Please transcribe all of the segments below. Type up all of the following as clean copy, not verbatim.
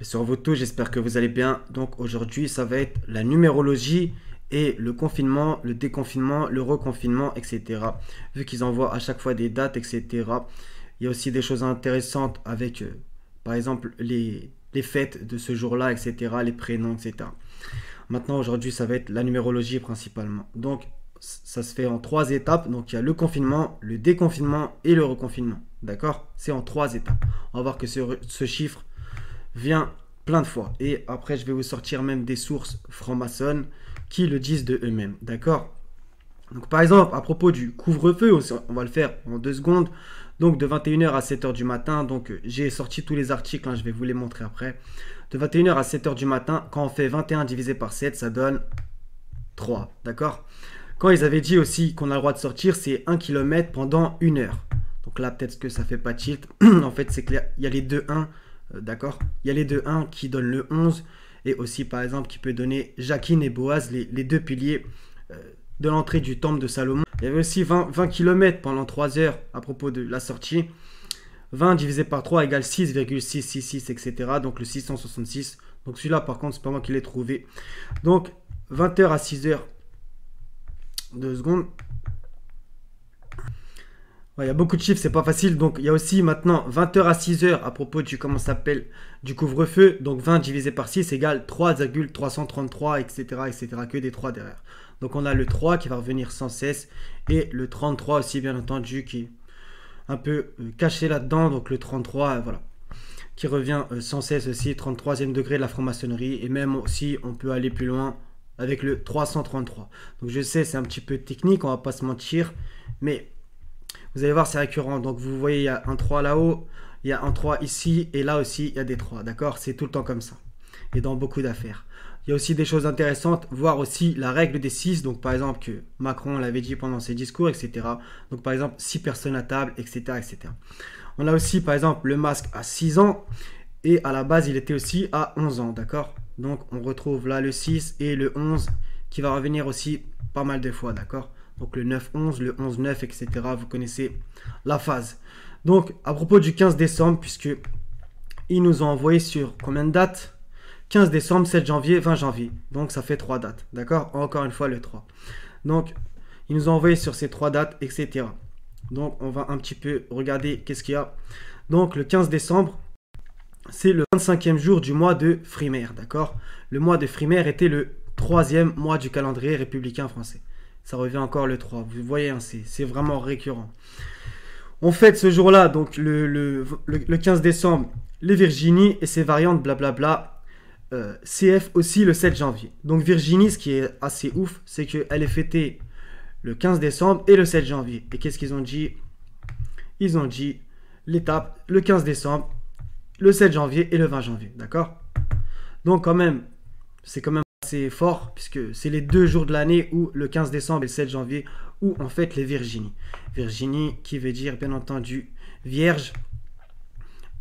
sur vous tous, j'espère que vous allez bien. Donc aujourd'hui, ça va être la numérologie et le confinement, le déconfinement, le reconfinement, etc. Vu qu'ils envoient à chaque fois des dates, etc. Il y a aussi des choses intéressantes avec, par exemple, les fêtes de ce jour-là, etc. Les prénoms, etc. Maintenant, aujourd'hui, ça va être la numérologie principalement. Donc, ça se fait en trois étapes. Donc, il y a le confinement, le déconfinement et le reconfinement. D'accord? C'est en trois étapes. On va voir que ce chiffre vient plein de fois. Et après, je vais vous sortir même des sources franc-maçonnes qui le disent de eux-mêmes. D'accord? Donc, par exemple, à propos du couvre-feu, on va le faire en 2 secondes. Donc, de 21h à 7h du matin. Donc, j'ai sorti tous les articles, hein, je vais vous les montrer après. De 21h à 7h du matin, quand on fait 21 divisé par 7, ça donne 3. D'accord? Quand ils avaient dit aussi qu'on a le droit de sortir, c'est 1 km pendant 1 heure. Donc là, peut-être que ça fait pas tilt. En fait, c'est clair, il y a les deux 1. D'accord? Il y a les deux 1 qui donnent le 11. Et aussi, par exemple, qui peut donner Jacquine et Boaz, les deux piliers de l'entrée du temple de Salomon. Il y avait aussi 20 km pendant 3 heures à propos de la sortie. 20 divisé par 3 égale 6,666, etc. Donc le 666. Donc celui-là, par contre, c'est pas moi qui l'ai trouvé. Donc 20h à 6h. 2 secondes. Ouais, il y a beaucoup de chiffres, c'est pas facile. Donc il y a aussi maintenant 20h à 6h à propos du, comment ça s'appelle, du couvre-feu. Donc 20 divisé par 6 égale 3,333, etc., etc. Que des 3 derrière. Donc on a le 3 qui va revenir sans cesse. Et le 33 aussi, bien entendu, qui est un peu caché là-dedans. Donc le 33, voilà. Qui revient sans cesse aussi, 33e degré de la franc-maçonnerie. Et même aussi, on peut aller plus loin avec le 333. Donc je sais, c'est un petit peu technique, on va pas se mentir. Mais vous allez voir, c'est récurrent. Donc vous voyez, il y a un 3 là-haut, il y a un 3 ici, et là aussi, il y a des 3. D'accord? C'est tout le temps comme ça. Et dans beaucoup d'affaires. Il y a aussi des choses intéressantes, voir aussi la règle des 6. Donc par exemple, que Macron l'avait dit pendant ses discours, etc. Donc par exemple, 6 personnes à table, etc., etc. On a aussi, par exemple, le masque à 6 ans. Et à la base, il était aussi à 11 ans. D'accord? Donc on retrouve là le 6 et le 11 qui va revenir aussi pas mal de fois. D'accord? Donc le 9-11, le 11-9, etc. Vous connaissez la phase. Donc à propos du 15 décembre, puisque ils nous ont envoyé sur combien de dates? 15 décembre, 7 janvier, 20 janvier. Donc ça fait 3 dates. D'accord? Encore une fois le 3. Donc ils nous ont envoyé sur ces 3 dates, etc. Donc on va un petit peu regarder qu'est-ce qu'il y a. Donc le 15 décembre, c'est le 25e jour du mois de Frimaire. D'accord? Le mois de Frimaire était le 3e mois du calendrier républicain français. Ça revient encore le 3. Vous voyez, hein, c'est vraiment récurrent. On fête ce jour-là, donc le 15 décembre, les Virginie et ses variantes, blablabla. CF aussi le 7 janvier. Donc Virginie, ce qui est assez ouf, c'est qu'elle est fêtée le 15 décembre et le 7 janvier. Et qu'est-ce qu'ils ont dit? Ils ont dit l'étape le 15 décembre, le 7 janvier et le 20 janvier. D'accord? Donc quand même, c'est quand même assez fort, puisque c'est les 2 jours de l'année où le 15 décembre et le 7 janvier où on fête les Virginies. Virginie qui veut dire bien entendu vierge.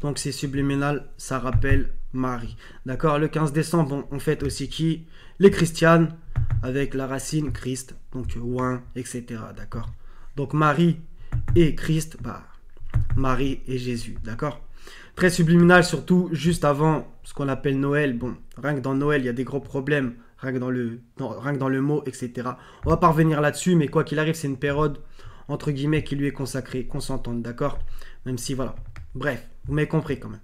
Donc c'est subliminal, ça rappelle Marie. D'accord? Le 15 décembre, on fête aussi qui? Les Christianes, avec la racine Christ, donc ouin, etc. D'accord? Donc Marie et Christ, bah, Marie et Jésus. D'accord? Très subliminal, surtout juste avant ce qu'on appelle Noël. Bon, rien que dans Noël, il y a des gros problèmes, rien que dans le mot, etc. On va pas revenir là-dessus, mais quoi qu'il arrive, c'est une période, entre guillemets, qui lui est consacrée, qu'on s'entende, d'accord? Même si, voilà. Bref, vous m'avez compris quand même.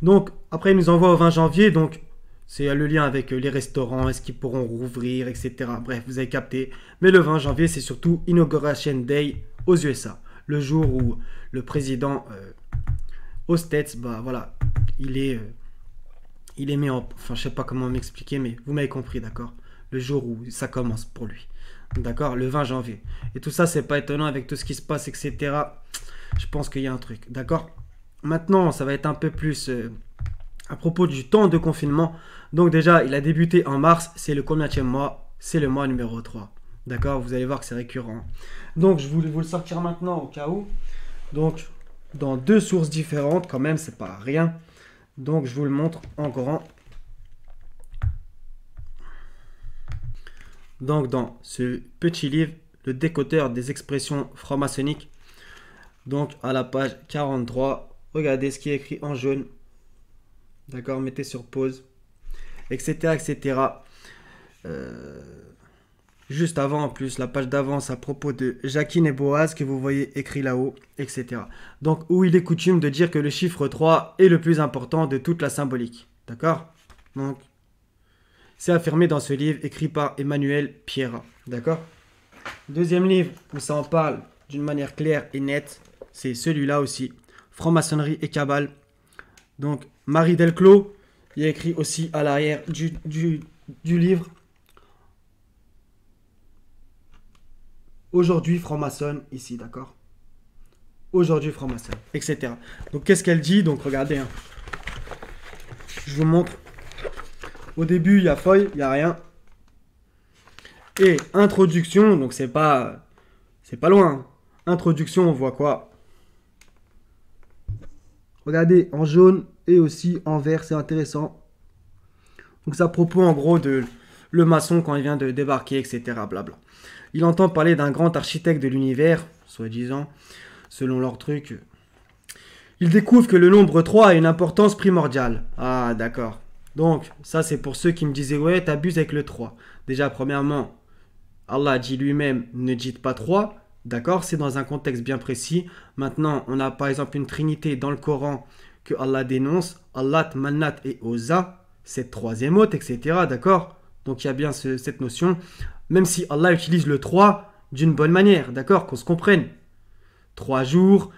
Donc, après, il nous envoie au 20 janvier, donc c'est le lien avec les restaurants, est-ce qu'ils pourront rouvrir, etc. Bref, vous avez capté. Mais le 20 janvier, c'est surtout Inauguration Day aux USA. Le jour où le président aux States, bah voilà, il est mis en... Enfin, je sais pas comment m'expliquer, mais vous m'avez compris, d'accord? Le jour où ça commence pour lui. D'accord? Le 20 janvier. Et tout ça, c'est pas étonnant avec tout ce qui se passe, etc. Je pense qu'il y a un truc, d'accord? Maintenant, ça va être un peu plus à propos du temps de confinement. Donc déjà, il a débuté en mars. C'est le combienième mois? C'est le mois numéro 3. D'accord? Vous allez voir que c'est récurrent. Donc, je voulais vous le sortir maintenant au cas où. Donc, dans 2 sources différentes, quand même, c'est pas rien. Donc, je vous le montre en grand. Donc, dans ce petit livre, le décodeur des expressions franc-maçonniques. Donc, à la page 43, regardez ce qui est écrit en jaune. D'accord, mettez sur pause, etc. etc. Euh, Juste avant, en plus, la page d'avance à propos de Jacquine et Boaz que vous voyez écrit là-haut, etc. Donc, où il est coutume de dire que le chiffre 3 est le plus important de toute la symbolique. D'accord? Donc, c'est affirmé dans ce livre écrit par Emmanuel Pierra. D'accord? Deuxième livre où ça en parle d'une manière claire et nette, c'est celui-là aussi. Franc-maçonnerie et cabale. Donc, Marie Delclos, il y a écrit aussi à l'arrière du livre. Aujourd'hui, franc-maçonne, ici, d'accord? Aujourd'hui, franc-maçonne, etc. Donc, qu'est-ce qu'elle dit? Donc, regardez, hein. Je vous montre. Au début, il y a feuille, il n'y a rien. Et introduction, donc c'est pas loin. Introduction, on voit quoi? Regardez, en jaune et aussi en vert, c'est intéressant. Donc, ça propos en gros de le maçon quand il vient de débarquer, etc. Blabla. Il entend parler d'un grand architecte de l'univers, soi-disant, selon leur truc. Il découvre que le nombre 3 a une importance primordiale. Ah, d'accord. Donc, ça, c'est pour ceux qui me disaient, ouais, t'abuses avec le 3. Déjà, premièrement, Allah dit lui-même, ne dites pas 3. D'accord, c'est dans un contexte bien précis. Maintenant, on a par exemple une trinité dans le Coran que Allah dénonce. Allah, Manat et Oza, cette troisième hôte, etc. D'accord? Donc, il y a bien cette notion. Même si Allah utilise le 3 d'une bonne manière, d'accord? Qu'on se comprenne. 3 jours,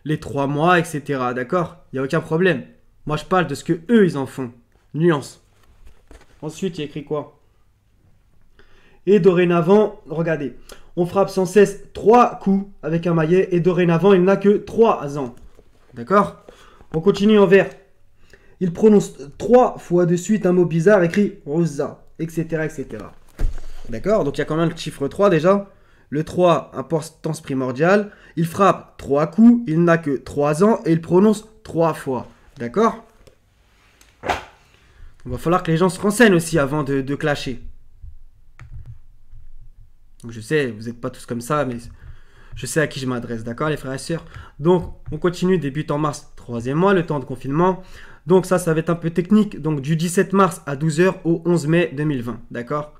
les 3 mois, etc. D'accord? Il n'y a aucun problème. Moi, je parle de ce que eux, ils en font. Nuance. Ensuite, il y a écrit quoi? Et dorénavant, regardez, on frappe sans cesse 3 coups avec un maillet et dorénavant, il n'a que 3 ans. D'accord? On continue en vert. Il prononce 3 fois de suite un mot bizarre écrit Rosa, etc. etc. D'accord? Donc il y a quand même le chiffre 3 déjà. Le 3, importance primordiale. Il frappe 3 coups, il n'a que 3 ans et il prononce 3 fois. D'accord? Il va falloir que les gens se renseignent aussi avant de clasher. Donc je sais, vous n'êtes pas tous comme ça, mais je sais à qui je m'adresse, d'accord les frères et sœurs? Donc on continue, débute en mars, 3e mois, le temps de confinement. Donc ça va être un peu technique. Donc du 17 mars à 12 h au 11 mai 2020, d'accord?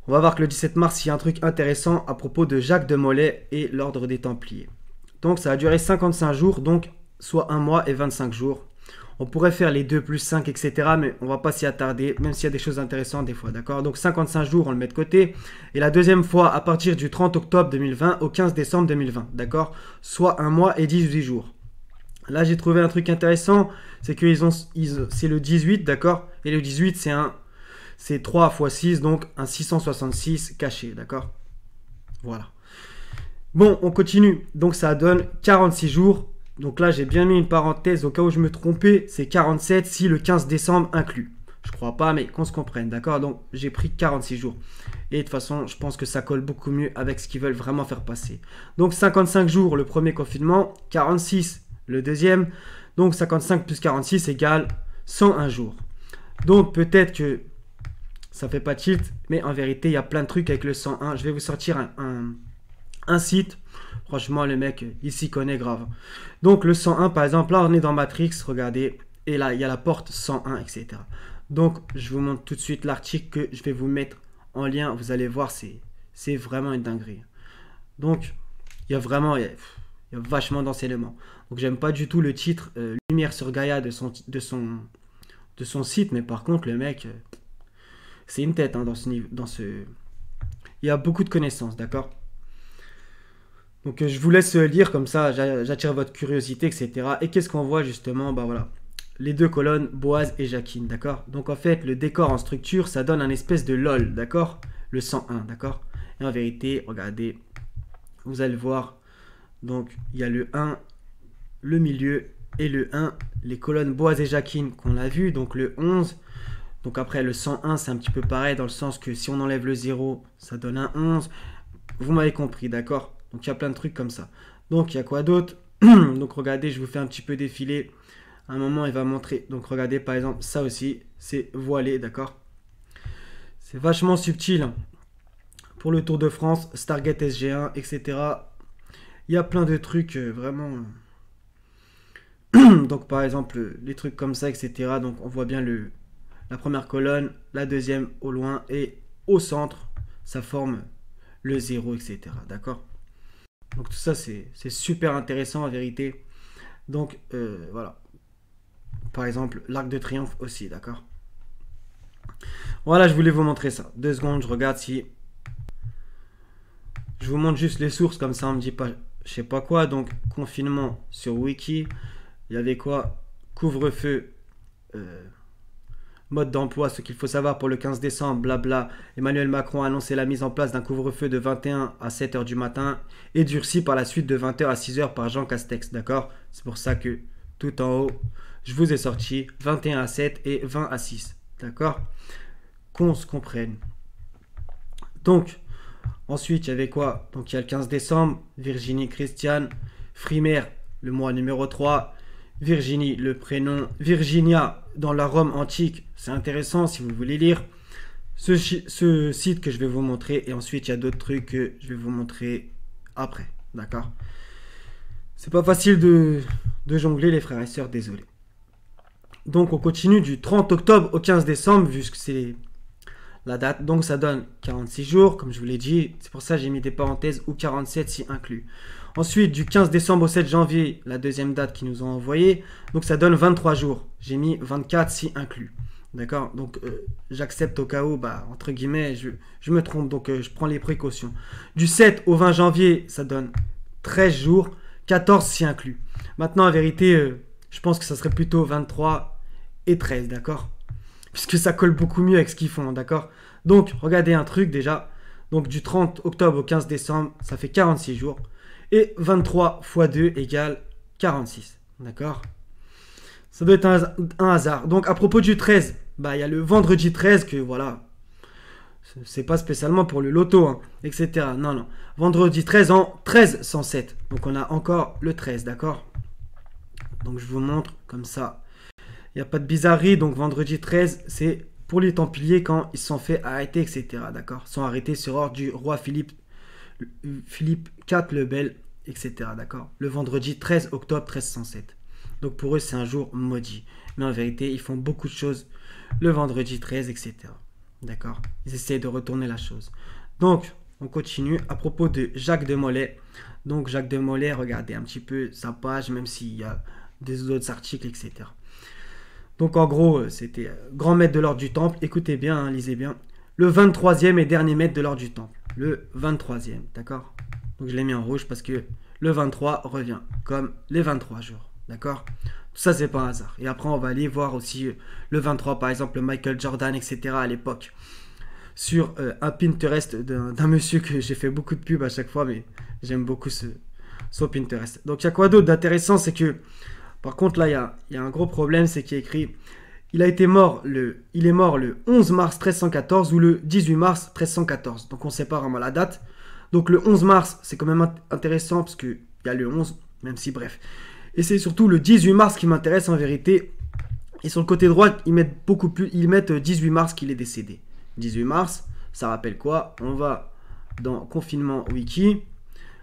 On va voir que le 17 mars, il y a un truc intéressant à propos de Jacques de Molay et l'ordre des Templiers. Donc ça a duré 55 jours, donc soit 1 mois et 25 jours. On pourrait faire les 2 plus 5, etc. Mais on va pas s'y attarder, même s'il y a des choses intéressantes des fois, d'accord? Donc 55 jours, on le met de côté. Et la deuxième fois, à partir du 30 octobre 2020 au 15 décembre 2020, d'accord? Soit 1 mois et 18 jours. Là, j'ai trouvé un truc intéressant, c'est que c'est le 18, d'accord? Et le 18, c'est 3 x 6, donc un 666 caché, d'accord? Voilà. Bon, on continue. Donc ça donne 46 jours. Donc là, j'ai bien mis une parenthèse au cas où je me trompais. C'est 47 si le 15 décembre inclus. Je crois pas, mais qu'on se comprenne, d'accord? Donc j'ai pris 46 jours. Et de toute façon, je pense que ça colle beaucoup mieux avec ce qu'ils veulent vraiment faire passer. Donc 55 jours le premier confinement, 46 le deuxième. Donc 55 plus 46 égale 101 jours. Donc peut-être que ça fait pas tilt, mais en vérité, il y a plein de trucs avec le 101. Je vais vous sortir un site. Franchement, le mec, il s'y connaît grave. Donc, le 101, par exemple, là, on est dans Matrix, regardez. Et là, il y a la porte 101, etc. Donc, je vous montre tout de suite l'article que je vais vous mettre en lien. Vous allez voir, c'est vraiment une dinguerie. Donc, il y a vachement d'enseignements. Donc, j'aime pas du tout le titre Lumière sur Gaïa de son site. Mais par contre, le mec, c'est une tête hein, dans ce... Il y a beaucoup de connaissances, d'accord? Donc je vous laisse lire comme ça, j'attire votre curiosité, etc. Et qu'est-ce qu'on voit justement? Bah voilà, les deux colonnes, Boaz et Jacquine, d'accord? Donc en fait, le décor en structure, ça donne un espèce de LOL, d'accord? Le 101, d'accord? Et en vérité, regardez, vous allez voir, donc il y a le 1, le milieu et le 1, les colonnes Boaz et Jacquine qu'on a vu, donc le 11. Donc après le 101, c'est un petit peu pareil dans le sens que si on enlève le 0, ça donne un 11. Vous m'avez compris, d'accord? Donc il y a plein de trucs comme ça. Donc il y a quoi d'autre? Donc regardez, je vous fais un petit peu défiler. À un moment, il va montrer. Donc regardez, par exemple, ça aussi, c'est voilé, d'accord? C'est vachement subtil. Pour le Tour de France, Stargate SG1, etc. Il y a plein de trucs vraiment Donc par exemple, les trucs comme ça, etc. Donc on voit bien la première colonne, la deuxième au loin et au centre, ça forme le 0, etc. D'accord? Donc tout ça, c'est super intéressant en vérité. Donc voilà. Par exemple, l'arc de triomphe aussi, d'accord? Voilà, je voulais vous montrer ça. 2 secondes, je regarde si... Je vous montre juste les sources, comme ça on me dit pas je sais pas quoi. Donc confinement sur Wiki. Il y avait quoi? Couvre-feu, mode d'emploi, ce qu'il faut savoir pour le 15 décembre, blabla. Emmanuel Macron a annoncé la mise en place d'un couvre-feu de 21 à 7 heures du matin et durci par la suite de 20 heures à 6 heures par Jean Castex, d'accord? C'est pour ça que tout en haut, je vous ai sorti 21 à 7 et 20 à 6, d'accord? Qu'on se comprenne. Donc, ensuite, il y avait quoi? Donc, il y a le 15 décembre, Virginie Christiane, Frimaire, le mois numéro 3, Virginie, le prénom, Virginia, dans la Rome antique, c'est intéressant si vous voulez lire. Ce site que je vais vous montrer, et ensuite, il y a d'autres trucs que je vais vous montrer après, d'accord? C'est pas facile de jongler, les frères et sœurs, désolé. Donc, on continue du 30 octobre au 15 décembre, vu que c'est la date. Donc ça donne 46 jours, comme je vous l'ai dit. C'est pour ça que j'ai mis des parenthèses ou 47 si inclus. Ensuite, du 15 décembre au 7 janvier, la deuxième date qu'ils nous ont envoyée. Donc ça donne 23 jours. J'ai mis 24 si inclus. D'accord? Donc j'accepte au cas où, entre guillemets, je me trompe. Donc je prends les précautions. Du 7 au 20 janvier, ça donne 13 jours. 14 si inclus. Maintenant, en vérité, je pense que ça serait plutôt 23 et 13, d'accord? Puisque ça colle beaucoup mieux avec ce qu'ils font, d'accord? Donc, regardez un truc déjà. Donc, du 30 octobre au 15 décembre, ça fait 46 jours. Et 23 x 2 égale 46, d'accord? Ça doit être un hasard. Donc, à propos du 13, il y a le vendredi 13 que, voilà, c'est pas spécialement pour le loto, hein, etc. Non, non. Vendredi 13 en 1307. Donc, on a encore le 13, d'accord? Donc, je vous montre comme ça. Il n'y a pas de bizarrerie, donc vendredi 13, c'est pour les Templiers quand ils se sont fait arrêter, etc. D'accord? Ils sont arrêtés sur ordre du roi Philippe IV le Bel, etc. D'accord? Le vendredi 13 octobre 1307. Donc pour eux, c'est un jour maudit. Mais en vérité, ils font beaucoup de choses le vendredi 13, etc. D'accord? Ils essayent de retourner la chose. Donc, on continue à propos de Jacques de Molay. Donc Jacques de Molay, regardez un petit peu sa page, même s'il y a des autres articles, etc. Donc en gros, c'était grand maître de l'ordre du Temple. Écoutez bien, hein, lisez bien. Le 23e et dernier maître de l'ordre du Temple. Le 23e, d'accord? Donc je l'ai mis en rouge parce que le 23 revient comme les 23 jours, d'accord? Tout ça, c'est pas un hasard. Et après, on va aller voir aussi le 23, par exemple, Michael Jordan, etc. à l'époque. Sur un Pinterest d'un monsieur que j'ai fait beaucoup de pubs à chaque fois, mais j'aime beaucoup son Pinterest. Donc il y a quoi d'autre d'intéressant, c'est que... Par contre, là, il y a un gros problème, c'est qu'il y a écrit il est mort le 11 mars 1314 ou le 18 mars 1314. Donc, on ne sait pas vraiment la date. Donc, le 11 mars, c'est quand même intéressant parce qu'il y a le 11, même si, bref. Et c'est surtout le 18 mars qui m'intéresse en vérité. Et sur le côté droit, ils mettent beaucoup plus. Ils mettent 18 mars qu'il est décédé. 18 mars, ça rappelle quoi? On va dans confinement wiki.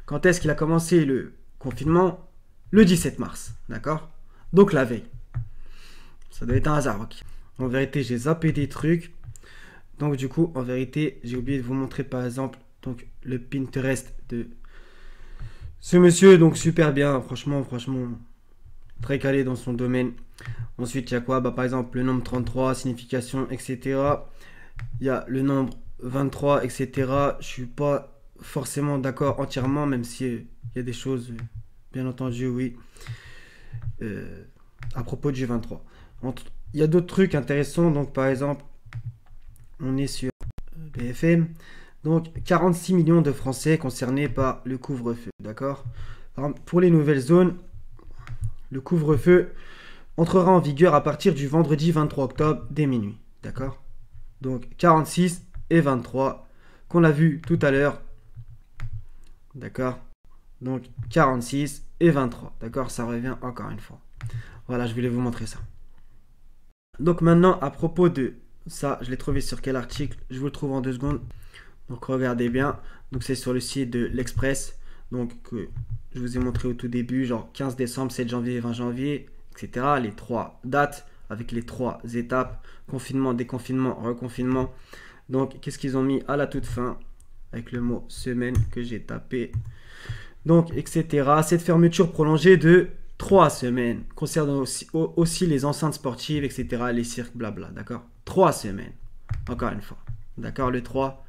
Quand est-ce qu'il a commencé le confinement? Le 17 mars, d'accord? Donc la veille. Ça doit être un hasard, ok. En vérité, j'ai zappé des trucs. Donc du coup, en vérité, j'ai oublié de vous montrer par exemple donc, le Pinterest de ce monsieur. Donc super bien, franchement, très calé dans son domaine. Ensuite, il y a quoi? Par exemple, le nombre 33, signification, etc. Il y a le nombre 23, etc. Je suis pas forcément d'accord entièrement, même si il y a des choses... Bien entendu, oui. À propos du 23. Il y a d'autres trucs intéressants. Donc, par exemple, on est sur BFM. Donc, 46 millions de Français concernés par le couvre-feu. D'accord? Pour les nouvelles zones, le couvre-feu entrera en vigueur à partir du vendredi 23 octobre dès minuit. D'accord? Donc, 46 et 23 qu'on a vu tout à l'heure. D'accord? Donc 46 et 23. D'accord? Ça revient encore une fois. Voilà, je voulais vous montrer ça. Donc maintenant, à propos de ça, je l'ai trouvé sur quel article? Je vous le trouve en 2 secondes. Donc regardez bien. Donc c'est sur le site de l'Express. Donc que je vous ai montré au tout début, genre 15 décembre, 7 janvier, 20 janvier. etc. Les 3 dates avec les 3 étapes, confinement, déconfinement, reconfinement. Donc, qu'est-ce qu'ils ont mis à la toute fin avec le mot semaine que j'ai tapé. Donc, etc. Cette fermeture prolongée de 3 semaines concernant aussi les enceintes sportives, etc. Les cirques, blabla, d'accord. 3 semaines, encore une fois. D'accord, le 3.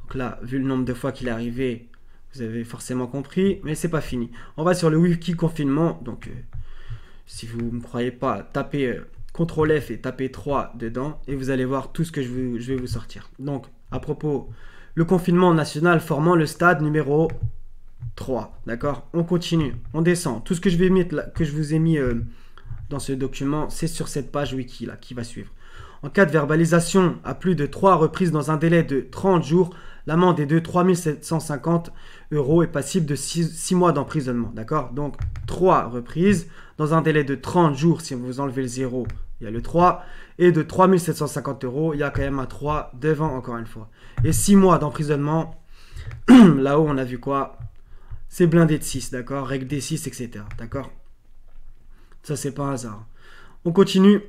Donc là, vu le nombre de fois qu'il est arrivé, vous avez forcément compris, mais c'est pas fini. On va sur le wiki confinement. Donc, si vous ne me croyez pas, tapez CTRL F et tapez 3 dedans et vous allez voir tout ce que je vais vous sortir. Donc, à propos, le confinement national formant le stade numéro 3. D'accord, on continue, on descend. Tout ce que je vais mettre là, que je vous ai mis dans ce document, c'est sur cette page wiki là qui va suivre. En cas de verbalisation à plus de 3 reprises dans un délai de 30 jours, l'amende est de 3 750 € et passible de 6 mois d'emprisonnement. D'accord, donc 3 reprises dans un délai de 30 jours, si vous enlevez le 0, il y a le 3, et de 3 750 €, il y a quand même un 3 devant encore une fois. Et 6 mois d'emprisonnement, là-haut on a vu quoi? C'est blindé de 6, d'accord? Règle des 6, etc. D'accord? Ça, c'est pas un hasard. On continue.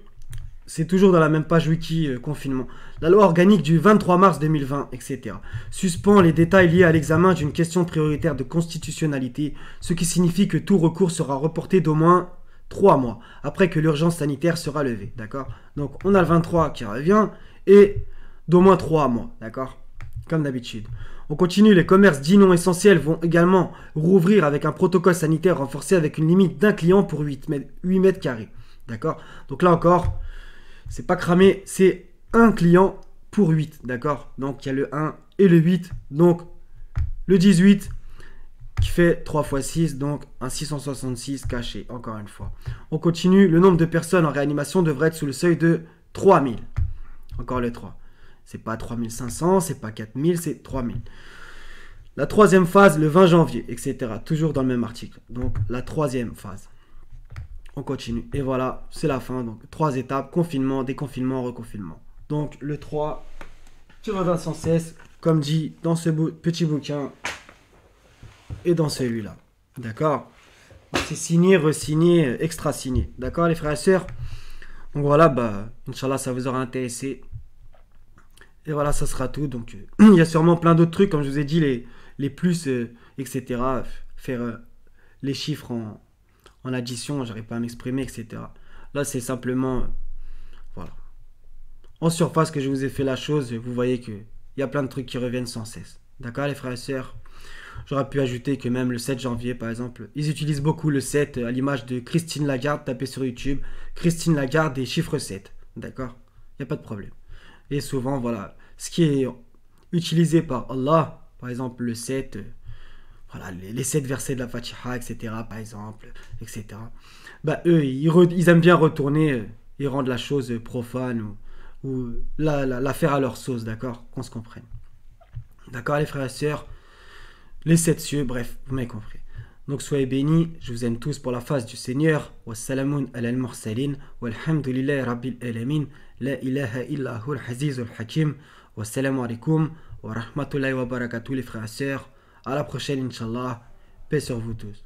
C'est toujours dans la même page wiki confinement. La loi organique du 23 mars 2020, etc. suspend les détails liés à l'examen d'une question prioritaire de constitutionnalité, ce qui signifie que tout recours sera reporté d'au moins 3 mois après que l'urgence sanitaire sera levée. D'accord? Donc, on a le 23 qui revient et d'au moins 3 mois. D'accord? Comme d'habitude. On continue, les commerces dits non essentiels vont également rouvrir avec un protocole sanitaire renforcé avec une limite d'un client pour 8 mètres carrés. D'accord? Donc là encore, c'est pas cramé, c'est un client pour 8. D'accord? Donc il y a le 1 et le 8. Donc le 18 qui fait 3 x 6, donc un 666 caché, encore une fois. On continue, le nombre de personnes en réanimation devrait être sous le seuil de 3000. Encore le 3. C'est pas 3500, c'est pas 4000, c'est 3000. La troisième phase, le 20 janvier, etc. Toujours dans le même article. Donc, la troisième phase. On continue. Et voilà, c'est la fin. Donc, 3 étapes, confinement, déconfinement, reconfinement. Donc, le 3, qui revient sans cesse, comme dit dans ce petit bouquin et dans celui-là. D'accord? C'est signé, re-signé, extra signé. D'accord, les frères et sœurs? Donc, voilà, bah, Inch'Allah, ça vous aura intéressé. Et voilà, ça sera tout. Donc, il y a sûrement plein d'autres trucs, comme je vous ai dit, les plus, etc. Faire les chiffres en addition, j'arrive pas à m'exprimer, etc. Là, c'est simplement, voilà. En surface que je vous ai fait la chose, vous voyez qu'il y a plein de trucs qui reviennent sans cesse. D'accord, les frères et sœurs? J'aurais pu ajouter que même le 7 janvier, par exemple, ils utilisent beaucoup le 7 à l'image de Christine Lagarde. Tapez sur YouTube, Christine Lagarde et chiffre 7. D'accord? Il n'y a pas de problème. Et souvent, voilà, ce qui est utilisé par Allah, par exemple le 7, voilà, les 7 versets de la Fatiha, etc., par exemple, etc. Bah, eux, ils aiment bien retourner et rendre la chose profane ou la faire à leur sauce, d'accord? Qu'on se comprenne. D'accord, les frères et sœurs? Les 7 cieux, bref, vous m'avez compris. Donc soyez bénis, je vous aime tous pour la face du Seigneur. Wassalamun ala al-mursalin, walhamdulillahi rabbil alamin, la ilaha illa hu al-aziz al-hakim. Wassalamu alaikum wa rahmatullahi wa barakatuh les frères et sœurs. À la prochaine, Inch'Allah. Paix sur vous tous.